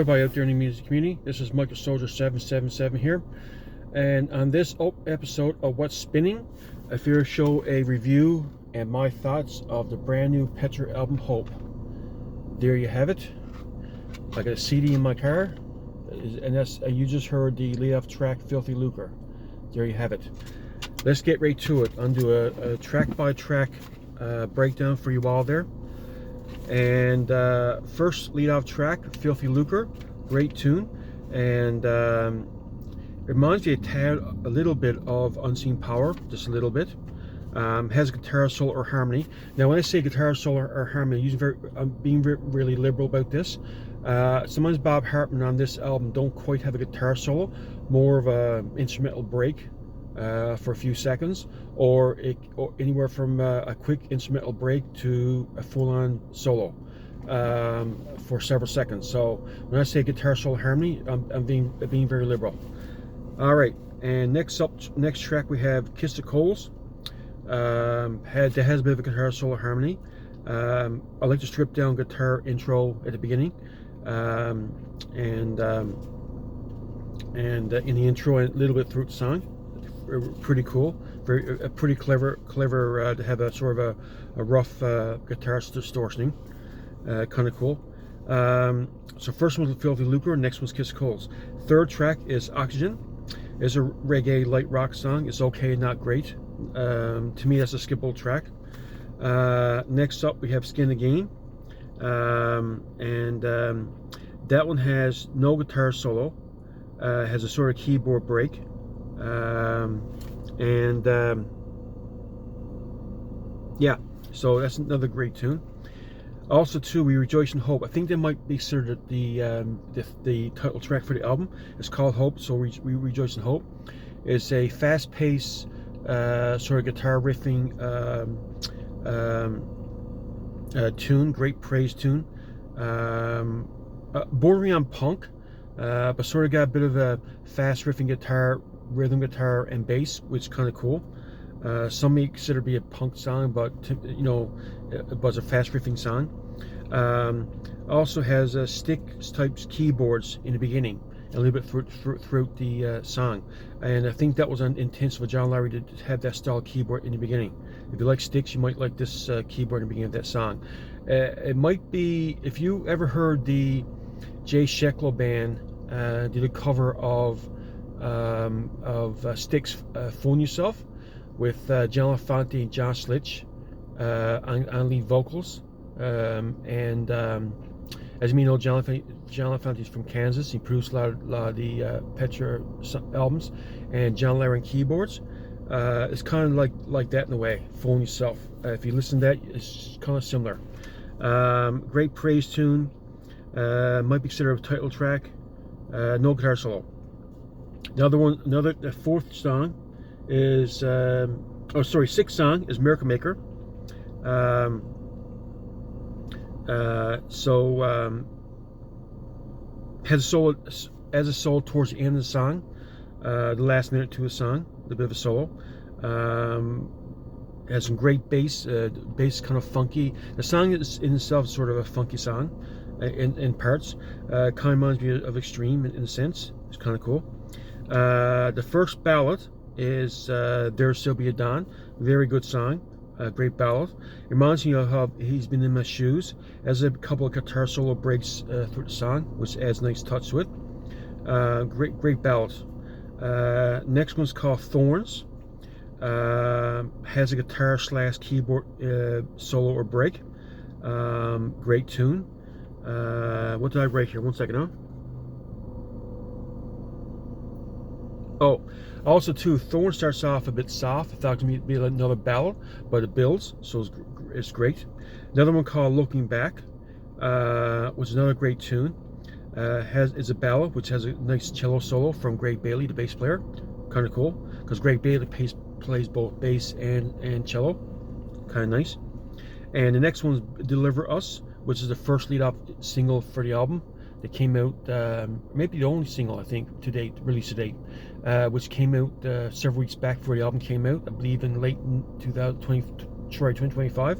everybody out there in the music community. This is Michael Soldier 777 here, and on this episode of What's Spinning, I figure to show a review and my thoughts of the brand new Petra album Hope. There you have it. I got a CD in my car, and that's you just heard the lead-off track Filthy Lucre. There you have it. Let's get right to it. I'll do a track-by-track breakdown for you all there. And first lead-off track, Filthy Lucre, great tune, and it reminds me a little bit of Unseen Power, just a little bit. Has guitar solo or harmony. Now, when I say guitar solo or harmony, I'm being really liberal about this. Sometimes Bob Hartman on this album don't quite have a guitar solo, more of a instrumental break for a few seconds, or anywhere from a quick instrumental break to a full-on solo for several seconds. So when I say guitar solo harmony, I'm being very liberal. All right, and next track we have Kiss the Coals. That has a bit of a guitar solo harmony. I like the stripped down guitar intro at the beginning, and in the intro and a little bit through the song. Pretty cool, pretty clever to have a sort of a rough guitar distortioning, kind of cool. So first one's Filthy Lucre, next one's Kiss Coals. Third track is Oxygen. It's a reggae light rock song. It's okay, not great. To me, that's a skippable track. Next up, we have Skin the Game, and that one has no guitar solo, has a sort of keyboard break, yeah, so that's another great tune. Also, too, We Rejoice in Hope. I think that might be sort of the title track for the album. It's called Hope, so we Rejoice in Hope. It's a fast-paced sort of guitar riffing tune, great praise tune, bordering on punk, but sort of got a bit of a fast riffing guitar, rhythm guitar, and bass, which is kind of cool. Some may consider it to be a punk song, but it was a fast riffing song. Also has stick types keyboards in the beginning, a little bit throughout the song, and I think that was an intent of John Larry to have that style keyboard in the beginning. If you like sticks, you might like this keyboard in the beginning of that song. It might be, if you ever heard the Jay Shecklow band did a cover of Styx, Phone Yourself, with John LaFonte and John Slitch on lead vocals, and as you may know, John LaFonte is from Kansas. He produced a lot of the Petra albums, and John Larry on keyboards. It's kind of like that in a way. Phone Yourself. If you listen to that, it's kind of similar. Great praise tune. Might be considered a title track. No guitar solo. The fourth song is sixth song is Miracle Maker. Has a solo towards the end of the song, the last minute to a song, a bit of a solo. Has some great bass kind of funky. The song is in itself sort of a funky song in parts. Kind of reminds me of Extreme in a sense. It's kind of cool. The first ballad is There'll Still Be a Dawn. Very good song. Great ballad. It reminds me of how He's Been in My Shoes. Has a couple of guitar solo breaks through the song, which adds a nice touch to it. Great ballad. Next one's called Thorns. Has a guitar / keyboard solo or break. Great tune. What did I write here? 1 second, huh? Oh, also too, Thorn starts off a bit soft. I thought it was going to be another ballad, but it builds, so it's great. Another one called Looking Back, which is another great tune. Is a ballad which has a nice cello solo from Greg Bailey, the bass player. Kind of cool, because Greg Bailey plays both bass and cello. Kind of nice. And the next one is Deliver Us, which is the first lead-off single for the album. That came out, maybe the only single I think to date, released to date, which came out several weeks back before the album came out. I believe in late 2025.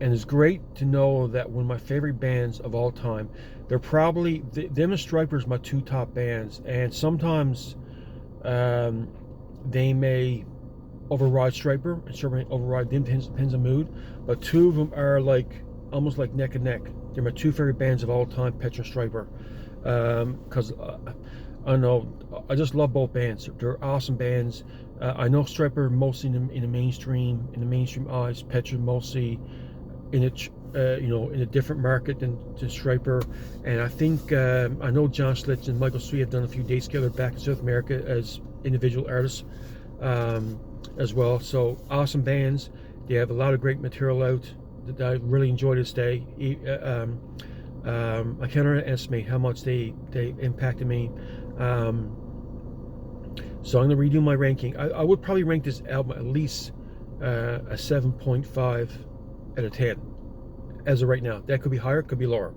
and it's great to know that one of my favorite bands of all time, they're probably them and Striper's my two top bands, and sometimes they may override Striper and Striper may override them, depends on mood, but two of them are like almost like neck and neck. They're my two favorite bands of all time, Petra and Striper, because I don't know, I just love both bands. They're awesome bands. I know Striper mostly in the mainstream eyes. Petra mostly in in a different market than Striper. And I think I know John Schlitz and Michael Sweet have done a few dates together back in South America as individual artists as well. So awesome bands. They have a lot of great material out that I really enjoy this day. I can't underestimate how much they impacted me. So I'm going to redo my ranking. I would probably rank this album at least a 7.5 out of 10 as of right now. That could be higher, could be lower.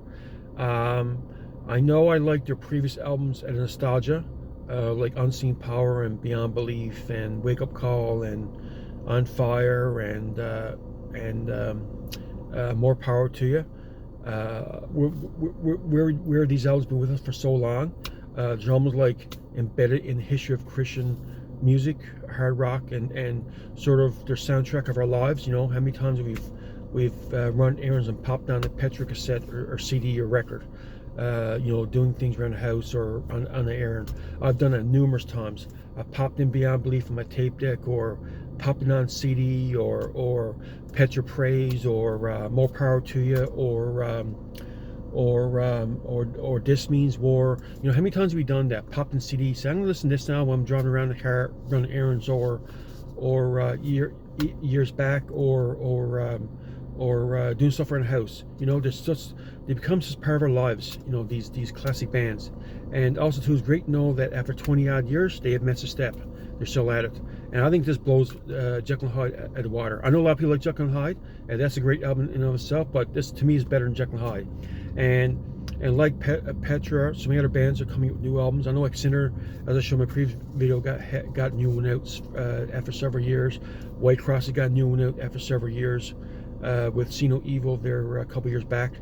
I know I liked their previous albums at Nostalgia, like Unseen Power and Beyond Belief and Wake Up Call and On Fire and More Power to You. Where these albums been with us for so long. They're almost like embedded in the history of Christian music, hard rock, and sort of their soundtrack of our lives. You know, how many times we've run errands and popped down a Petra cassette or CD or record, doing things around the house or on an errand. I've done it numerous times. I popped in Beyond Belief on my tape deck, or popped it on CD, or Petra Praise, or More Power to You, or This Means War. You know, how many times have we done that? Popped in CD, say, I'm gonna listen to this now when I'm driving around the car, running errands, or years back, or doing stuff around the house. You know, they become just part of our lives. You know, these classic bands. And also too, it's great to know that after 20 odd years, they have missed a step. They're still at it. And I think this blows Jekyll and Hyde out of the water. I know a lot of people like Jekyll and Hyde, and that's a great album in and of itself, but this to me is better than Jekyll and Hyde. And like Petra, so many other bands are coming with new albums. I know like Sinner, as I showed in my previous video, got new one out after several years. White Cross has got a new one out after several years with See No Evil there a couple years back,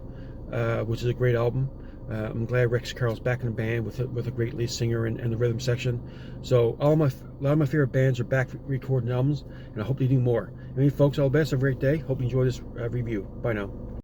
which is a great album. I'm glad Rex Carl's back in the band with a great lead singer and the rhythm section. So a lot of my favorite bands are back recording albums, and I hope they do more. I mean, folks, all the best. Have a great day. Hope you enjoy this review. Bye now.